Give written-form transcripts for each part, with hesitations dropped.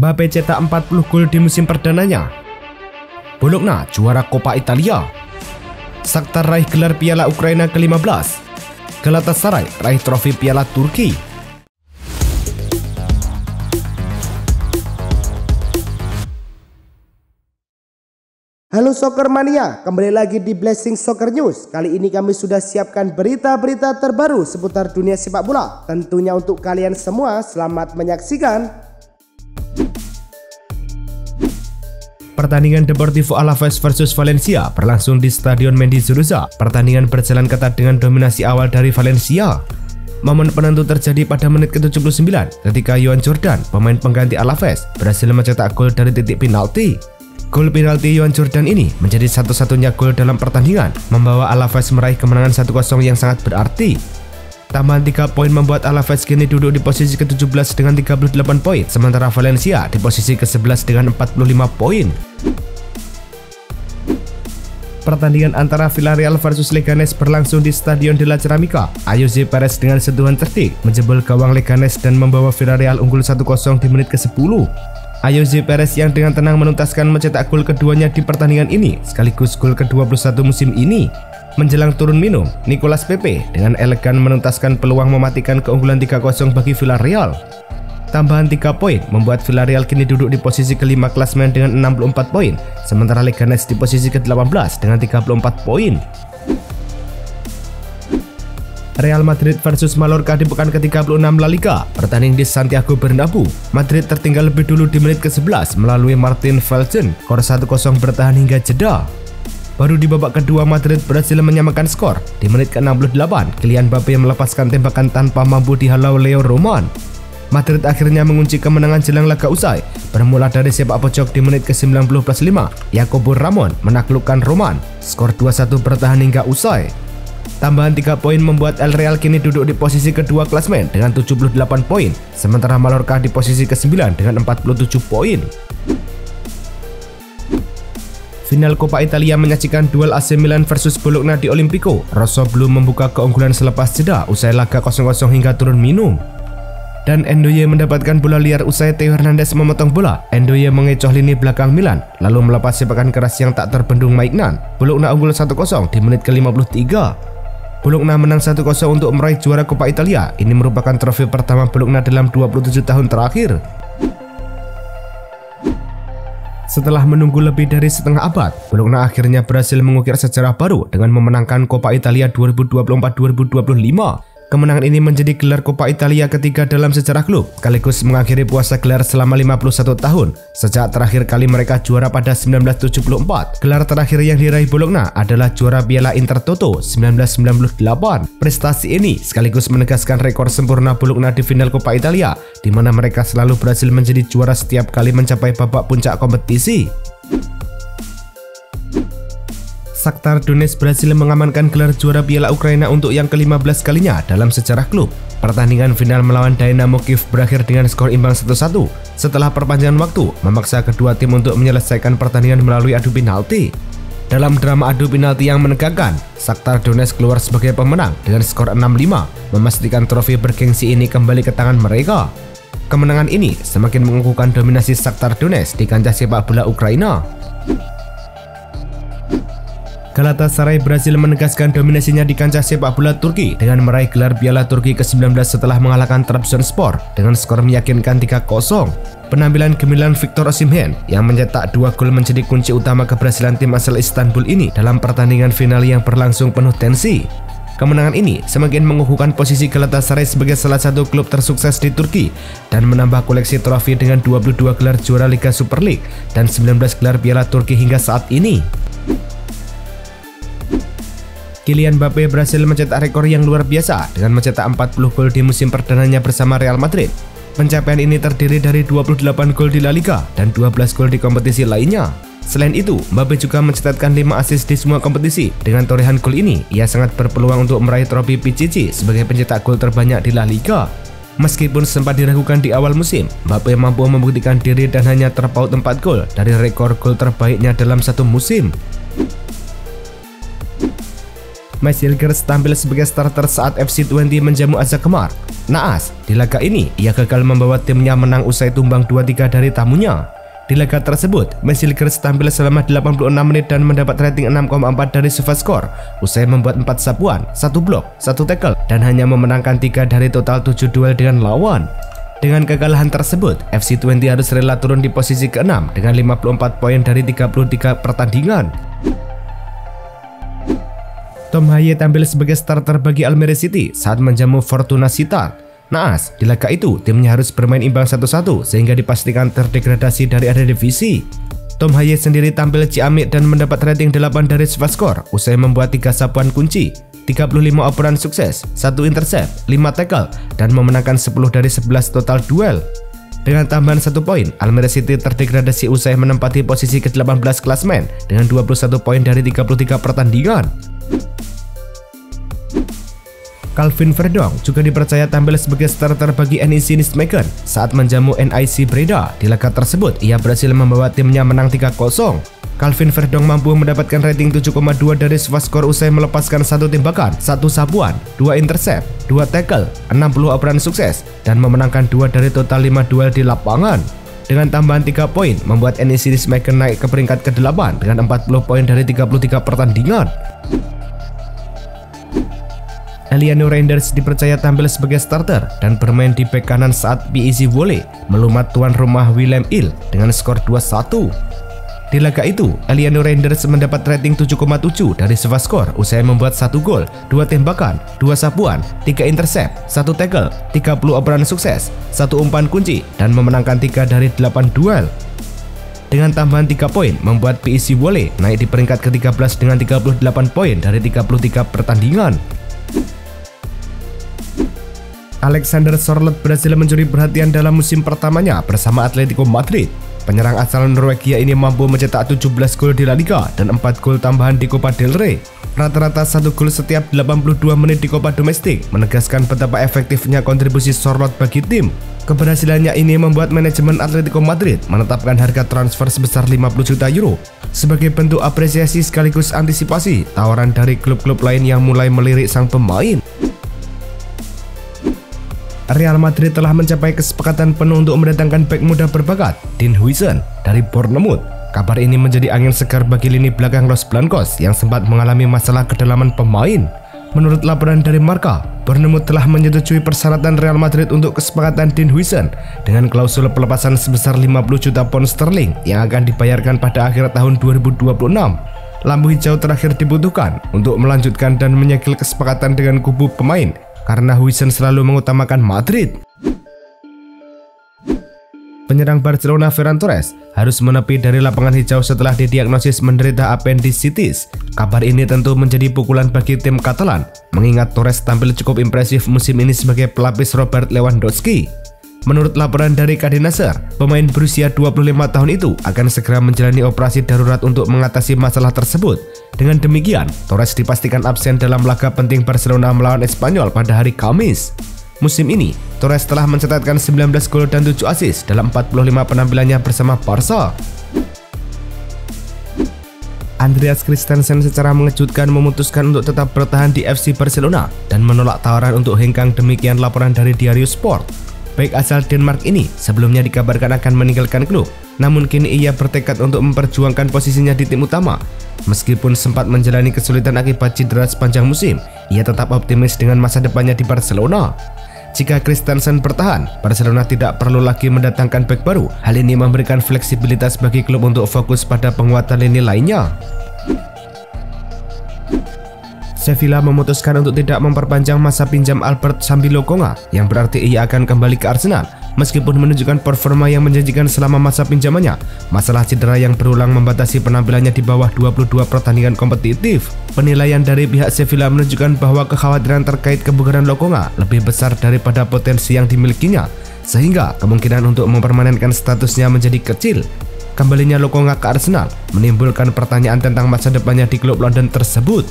Mbappe cetak 40 gol di musim perdananya. Bologna juara Coppa Italia. Shakhtar raih gelar Piala Ukraina ke-15. Galatasaray raih trofi Piala Turki. Halo Soccer Mania, kembali lagi di Blessing Soccer News. Kali ini kami sudah siapkan berita-berita terbaru seputar dunia sepak bola. Tentunya untuk kalian semua, selamat menyaksikan. Pertandingan Deportivo Alavés versus Valencia berlangsung di Stadion Mendizorroza. Pertandingan berjalan ketat dengan dominasi awal dari Valencia. Momen penentu terjadi pada menit ke-79 ketika Johan Jordan, pemain pengganti Alavés, berhasil mencetak gol dari titik penalti. Gol penalti Johan Jordan ini menjadi satu-satunya gol dalam pertandingan, membawa Alavés meraih kemenangan 1-0 yang sangat berarti. Tambahan 3 poin membuat Alavés kini duduk di posisi ke-17 dengan 38 poin, sementara Valencia di posisi ke-11 dengan 45 poin. Pertandingan antara Villarreal versus Leganes berlangsung di Stadion de la Ceramica. Ayoze Perez dengan sentuhan cerdik menjebol gawang Leganes dan membawa Villarreal unggul 1-0 di menit ke-10. Ayoze Perez yang dengan tenang menuntaskan mencetak gol keduanya di pertandingan ini, sekaligus gol ke-21 musim ini. Menjelang turun minum, Nicolas Pepe dengan elegan menuntaskan peluang mematikan keunggulan 3-0 bagi Villarreal. Tambahan 3 poin membuat Villarreal kini duduk di posisi ke-5 klasemen dengan 64 poin, sementara Leganes di posisi ke-18 dengan 34 poin. Real Madrid versus Mallorca di pekan ke-36 La Liga bertanding di Santiago Bernabeu. Madrid tertinggal lebih dulu di menit ke-11 melalui Martin Velzen. Skor 1-0 bertahan hingga jeda. Baru di babak kedua Madrid berhasil menyamakan skor. Di menit ke-68, Kylian Mbappe melepaskan tembakan tanpa mampu dihalau Leo Roman. Madrid akhirnya mengunci kemenangan jelang laga usai. Bermula dari sepak pojok di menit ke-90+5, Jacobo Ramon menaklukkan Roman. Skor 2-1 bertahan hingga usai. Tambahan 3 poin membuat El Real kini duduk di posisi kedua klasemen dengan 78 poin, sementara Mallorca di posisi ke-9 dengan 47 poin. Final Coppa Italia menyajikan duel AC Milan versus Bologna di Olimpico. Rosso belum membuka keunggulan selepas jeda usai laga 0-0 hingga turun minum. Dan Ndoye mendapatkan bola liar usai Theo Hernandez memotong bola. Ndoye mengecoh lini belakang Milan, lalu melepas sepakan keras yang tak terbendung Maignan. Bologna unggul 1-0 di menit ke-53. Bologna menang 1-0 untuk meraih juara Coppa Italia. Ini merupakan trofi pertama Bologna dalam 27 tahun terakhir. Setelah menunggu lebih dari setengah abad, Bologna akhirnya berhasil mengukir sejarah baru dengan memenangkan Coppa Italia 2024-2025. Kemenangan ini menjadi gelar Coppa Italia ketiga dalam sejarah klub, sekaligus mengakhiri puasa gelar selama 51 tahun. Sejak terakhir kali mereka juara pada 1974, gelar terakhir yang diraih Bologna adalah juara Piala Intertoto 1998. Prestasi ini sekaligus menegaskan rekor sempurna Bologna di final Coppa Italia, di mana mereka selalu berhasil menjadi juara setiap kali mencapai babak puncak kompetisi. Shakhtar Donetsk berhasil mengamankan gelar juara Piala Ukraina untuk yang ke-15 kalinya dalam sejarah klub. Pertandingan final melawan Dynamo Kiev berakhir dengan skor imbang 1-1 setelah perpanjangan waktu memaksa kedua tim untuk menyelesaikan pertandingan melalui adu penalti. Dalam drama adu penalti yang menegangkan, Shakhtar Donetsk keluar sebagai pemenang dengan skor 6-5, memastikan trofi bergengsi ini kembali ke tangan mereka. Kemenangan ini semakin mengukuhkan dominasi Shakhtar Donetsk di kancah sepak bola Ukraina. Galatasaray berhasil menegaskan dominasinya di kancah sepak bola Turki dengan meraih gelar Piala Turki ke-19 setelah mengalahkan Trabzonspor dengan skor meyakinkan 3-0. Penampilan gemilang Victor Osimhen yang mencetak 2 gol menjadi kunci utama keberhasilan tim asal Istanbul ini dalam pertandingan final yang berlangsung penuh tensi. Kemenangan ini semakin mengukuhkan posisi Galatasaray sebagai salah satu klub tersukses di Turki dan menambah koleksi trofi dengan 22 gelar juara Liga Super League dan 19 gelar Piala Turki hingga saat ini. Kylian Mbappe berhasil mencetak rekor yang luar biasa dengan mencetak 40 gol di musim perdananya bersama Real Madrid. Pencapaian ini terdiri dari 28 gol di La Liga dan 12 gol di kompetisi lainnya. Selain itu, Mbappe juga mencetakkan 5 assist di semua kompetisi. Dengan torehan gol ini, ia sangat berpeluang untuk meraih trofi Pichichi sebagai pencetak gol terbanyak di La Liga. Meskipun sempat diragukan di awal musim, Mbappe mampu membuktikan diri dan hanya terpaut 4 gol dari rekor gol terbaiknya dalam satu musim. Max Hilgers tampil sebagai starter saat FC20 menjamu Asa Kemar. Naas, di laga ini ia gagal membawa timnya menang usai tumbang 2-3 dari tamunya. Di laga tersebut, Max Hilgers tampil selama 86 menit dan mendapat rating 6,4 dari SofaScore usai membuat 4 sapuan, 1 blok, 1 tackle, dan hanya memenangkan 3 dari total 7 duel dengan lawan. Dengan kekalahan tersebut, FC20 harus rela turun di posisi ke-6 dengan 54 poin dari 33 pertandingan. Tom Haye tampil sebagai starter bagi Almere City saat menjamu Fortuna Sittard. Naas, di laga itu timnya harus bermain imbang 1-1 sehingga dipastikan terdegradasi dari Eredivisie. Tom Haye sendiri tampil ciamik dan mendapat rating 8 dari SofaScore usai membuat 3 sapuan kunci, 35 operan sukses, 1 intercept, 5 tackle, dan memenangkan 10 dari 11 total duel. Dengan tambahan 1 poin, Almere City terdegradasi usai menempati posisi ke-18 klasemen dengan 21 poin dari 33 pertandingan. Calvin Verdong juga dipercaya tampil sebagai starter bagi NEC Nijmegen saat menjamu NIC Breda. Di laga tersebut, ia berhasil membawa timnya menang 3-0. Calvin Verdong mampu mendapatkan rating 7,2 dari SofaScore usai melepaskan 1 tembakan, 1 sapuan, 2 intercept, 2 tackle, 60 operan sukses, dan memenangkan 2 dari total 5 duel di lapangan. Dengan tambahan 3 poin, membuat NEC Nijmegen naik ke peringkat ke-8 dengan 40 poin dari 33 pertandingan. Eliano Reinders dipercaya tampil sebagai starter dan bermain di bek kanan saat PSV Zwolle melumat tuan rumah Willem Ill dengan skor 2-1. Di laga itu, Eliano Reinders mendapat rating 7,7 dari SofaScore usai membuat 1 gol, 2 tembakan, 2 sapuan, 3 intercept, 1 tackle, 30 operan sukses, 1 umpan kunci, dan memenangkan 3 dari 8 duel. Dengan tambahan 3 poin, membuat PSV Zwolle naik di peringkat ke-13 dengan 38 poin dari 33 pertandingan. Alexander Sørloth berhasil mencuri perhatian dalam musim pertamanya bersama Atletico Madrid. Penyerang asal Norwegia ini mampu mencetak 17 gol di La Liga dan 4 gol tambahan di Copa del Rey. Rata-rata 1 gol setiap 82 menit di Copa Domestik menegaskan betapa efektifnya kontribusi Sørloth bagi tim. Keberhasilannya ini membuat manajemen Atletico Madrid menetapkan harga transfer sebesar 50 juta euro sebagai bentuk apresiasi sekaligus antisipasi tawaran dari klub-klub lain yang mulai melirik sang pemain. Real Madrid telah mencapai kesepakatan penuh untuk mendatangkan bek muda berbakat Dean Huijsen dari Bournemouth. Kabar ini menjadi angin segar bagi lini belakang Los Blancos yang sempat mengalami masalah kedalaman pemain. Menurut laporan dari Marca, Bournemouth telah menyetujui persyaratan Real Madrid untuk kesepakatan Dean Huijsen dengan klausul pelepasan sebesar 50 juta pound sterling yang akan dibayarkan pada akhir tahun 2026. Lampu hijau terakhir dibutuhkan untuk melanjutkan dan menyegel kesepakatan dengan kubu pemain karena Huijsen selalu mengutamakan Madrid. Penyerang Barcelona Ferran Torres harus menepi dari lapangan hijau setelah didiagnosis menderita appendicitis. Kabar ini tentu menjadi pukulan bagi tim Katalan, mengingat Torres tampil cukup impresif musim ini sebagai pelapis Robert Lewandowski. Menurut laporan dari Cadena SER, pemain berusia 25 tahun itu akan segera menjalani operasi darurat untuk mengatasi masalah tersebut. Dengan demikian, Torres dipastikan absen dalam laga penting Barcelona melawan Espanyol pada hari Kamis. Musim ini, Torres telah mencatatkan 19 gol dan 7 assist dalam 45 penampilannya bersama Barca. Andreas Christensen secara mengejutkan memutuskan untuk tetap bertahan di FC Barcelona dan menolak tawaran untuk hengkang, demikian laporan dari Diario Sport. Baik asal Denmark ini sebelumnya dikabarkan akan meninggalkan klub, namun kini ia bertekad untuk memperjuangkan posisinya di tim utama. Meskipun sempat menjalani kesulitan akibat cedera sepanjang musim, ia tetap optimis dengan masa depannya di Barcelona. Jika Christensen bertahan, Barcelona tidak perlu lagi mendatangkan bek baru. Hal ini memberikan fleksibilitas bagi klub untuk fokus pada penguatan lini lainnya. Sevilla memutuskan untuk tidak memperpanjang masa pinjam Albert Sambi-Lokonga, yang berarti ia akan kembali ke Arsenal. Meskipun menunjukkan performa yang menjanjikan selama masa pinjamannya, masalah cedera yang berulang membatasi penampilannya di bawah 22 pertandingan kompetitif. Penilaian dari pihak Sevilla menunjukkan bahwa kekhawatiran terkait kebugaran Lokonga lebih besar daripada potensi yang dimilikinya, sehingga kemungkinan untuk mempermanenkan statusnya menjadi kecil. Kembalinya Lokonga ke Arsenal menimbulkan pertanyaan tentang masa depannya di klub London tersebut.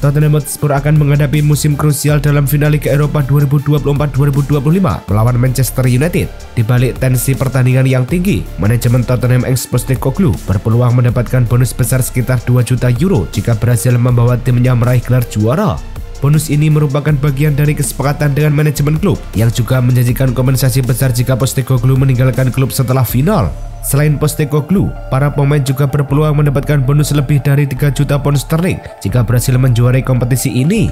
Tottenham Hotspur akan menghadapi musim krusial dalam final Liga Eropa 2024-2025 melawan Manchester United. Di balik tensi pertandingan yang tinggi, manajemen Tottenham Hotspur Postecoglou berpeluang mendapatkan bonus besar sekitar 2 juta euro jika berhasil membawa timnya meraih gelar juara. Bonus ini merupakan bagian dari kesepakatan dengan manajemen klub yang juga menjanjikan kompensasi besar jika Postecoglou meninggalkan klub setelah final. Selain Postecoglou, para pemain juga berpeluang mendapatkan bonus lebih dari 3 juta pound sterling jika berhasil menjuarai kompetisi ini.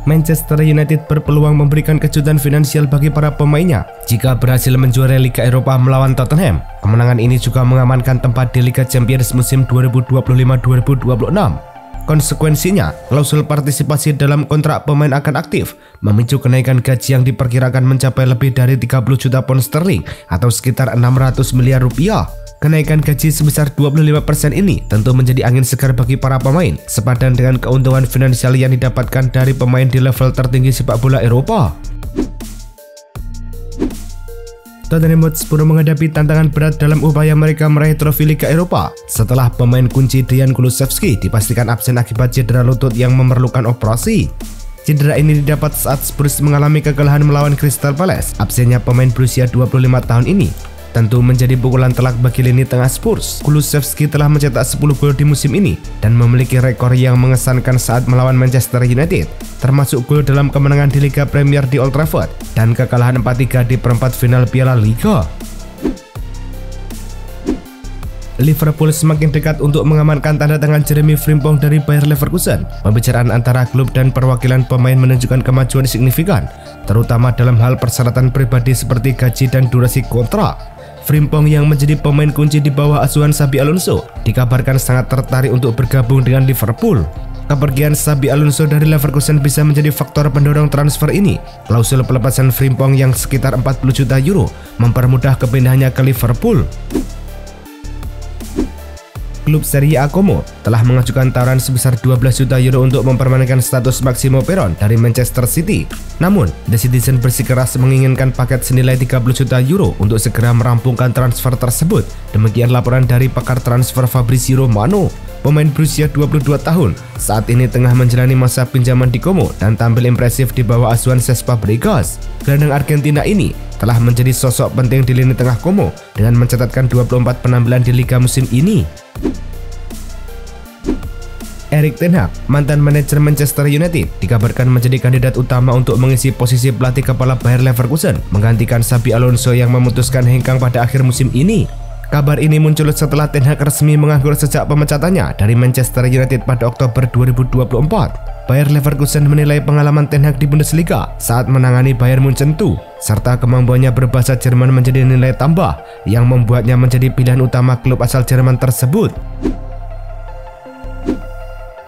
Manchester United berpeluang memberikan kejutan finansial bagi para pemainnya jika berhasil menjuarai Liga Eropa melawan Tottenham. Kemenangan ini juga mengamankan tempat di Liga Champions musim 2025-2026. Konsekuensinya, klausul partisipasi dalam kontrak pemain akan aktif, memicu kenaikan gaji yang diperkirakan mencapai lebih dari 30 juta pound sterling atau sekitar 600 miliar rupiah. Kenaikan gaji sebesar 25% ini tentu menjadi angin segar bagi para pemain, sepadan dengan keuntungan finansial yang didapatkan dari pemain di level tertinggi sepak bola Eropa. Tottenham Hotspur menghadapi tantangan berat dalam upaya mereka meraih trofi Liga Eropa setelah pemain kunci Dejan Kulusevski dipastikan absen akibat cedera lutut yang memerlukan operasi. Cedera ini didapat saat Spurs mengalami kekalahan melawan Crystal Palace. Absennya pemain berusia 25 tahun ini tentu menjadi pukulan telak bagi lini tengah Spurs. Kulusevski telah mencetak 10 gol di musim ini dan memiliki rekor yang mengesankan saat melawan Manchester United, termasuk gol dalam kemenangan di Liga Premier di Old Trafford dan kekalahan 4-3 di perempat final Piala Liga. Liverpool semakin dekat untuk mengamankan tanda tangan Jeremy Frimpong dari Bayer Leverkusen. Pembicaraan antara klub dan perwakilan pemain menunjukkan kemajuan signifikan, terutama dalam hal persyaratan pribadi seperti gaji dan durasi kontrak. Frimpong yang menjadi pemain kunci di bawah asuhan Xabi Alonso dikabarkan sangat tertarik untuk bergabung dengan Liverpool. Kepergian Xabi Alonso dari Leverkusen bisa menjadi faktor pendorong transfer ini. Klausul pelepasan Frimpong yang sekitar 40 juta euro mempermudah kepindahannya ke Liverpool. Klub Serie A Como telah mengajukan tawaran sebesar 12 juta euro untuk mempermainkan status Maximo Peron dari Manchester City. Namun, The Citizen bersikeras menginginkan paket senilai 30 juta euro untuk segera merampungkan transfer tersebut. Demikian laporan dari pakar transfer Fabrizio Romano. Pemain berusia 22 tahun saat ini tengah menjalani masa pinjaman di Como dan tampil impresif di bawah asuhan Cesc Fabregas. Gelandang Argentina ini telah menjadi sosok penting di lini tengah Como dengan mencatatkan 24 penampilan di liga musim ini. Erik ten Hag, mantan manajer Manchester United, dikabarkan menjadi kandidat utama untuk mengisi posisi pelatih kepala Bayer Leverkusen, menggantikan Xabi Alonso yang memutuskan hengkang pada akhir musim ini. Kabar ini muncul setelah ten Hag resmi menganggur sejak pemecatannya dari Manchester United pada Oktober 2024. Bayer Leverkusen menilai pengalaman ten Hag di Bundesliga saat menangani Bayern Munchen II, serta kemampuannya berbahasa Jerman menjadi nilai tambah yang membuatnya menjadi pilihan utama klub asal Jerman tersebut.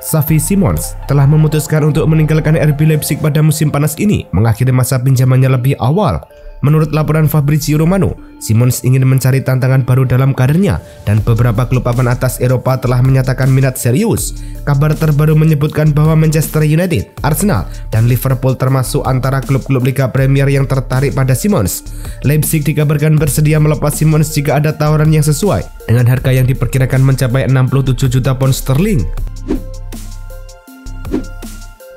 Xavi Simons telah memutuskan untuk meninggalkan RB Leipzig pada musim panas ini, mengakhiri masa pinjamannya lebih awal. Menurut laporan Fabrizio Romano, Simons ingin mencari tantangan baru dalam karirnya dan beberapa klub papan atas Eropa telah menyatakan minat serius. Kabar terbaru menyebutkan bahwa Manchester United, Arsenal, dan Liverpool termasuk antara klub-klub Liga Premier yang tertarik pada Simons. Leipzig dikabarkan bersedia melepas Simons jika ada tawaran yang sesuai dengan harga yang diperkirakan mencapai 67 juta pound sterling.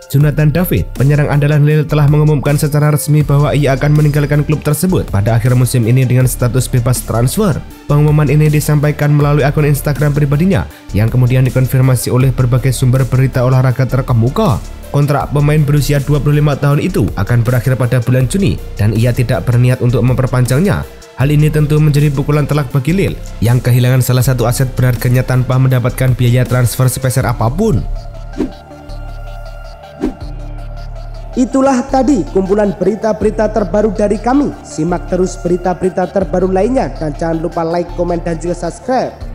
Jonathan David, penyerang andalan Lille, telah mengumumkan secara resmi bahwa ia akan meninggalkan klub tersebut pada akhir musim ini dengan status bebas transfer. Pengumuman ini disampaikan melalui akun Instagram pribadinya yang kemudian dikonfirmasi oleh berbagai sumber berita olahraga terkemuka. Kontrak pemain berusia 25 tahun itu akan berakhir pada bulan Juni dan ia tidak berniat untuk memperpanjangnya. Hal ini tentu menjadi pukulan telak bagi Lille yang kehilangan salah satu aset berharganya tanpa mendapatkan biaya transfer sebesar apapun. Itulah tadi kumpulan berita-berita terbaru dari kami. Simak terus berita-berita terbaru lainnya dan jangan lupa like, komen, dan juga subscribe.